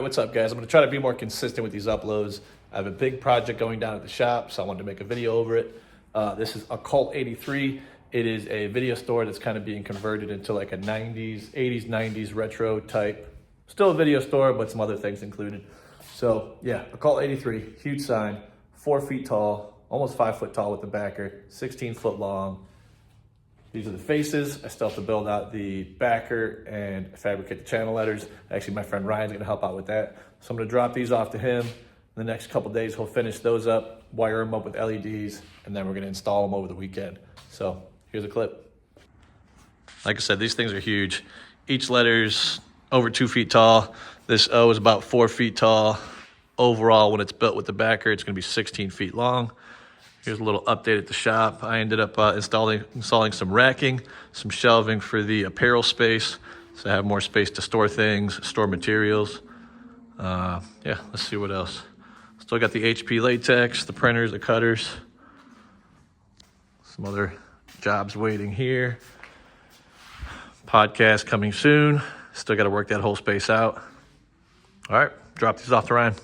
what's up guys? I'm gonna try to be more consistent with these uploads. I have a big project going down at the shop, so I wanted to make a video over it. This is OCCULT83. It is a video store that's kind of being converted into like a 80s, 90s retro type. Still a video store, but some other things included. So yeah, OCCULT83, huge sign, 4 feet tall, almost 5 foot tall with the backer, 16 foot long. These are the faces. I still have to build out the backer and fabricate the channel letters. Actually, my friend Ryan's gonna help out with that. So I'm gonna drop these off to him. In the next couple days, he'll finish those up, wire them up with LEDs, and then we're gonna install them over the weekend. So here's a clip. Like I said, these things are huge. Each letter's over 2 feet tall. This O is about 4 feet tall. Overall, when it's built with the backer, it's gonna be 16 feet long. Here's a little update at the shop. I ended up installing some racking, some shelving for the apparel space, so I have more space to store things, store materials. Yeah, let's see what else. Still got the HP latex, the printers, the cutters. Some other jobs waiting here. Podcast coming soon. Still got to work that whole space out. All right, drop these off to Ryan.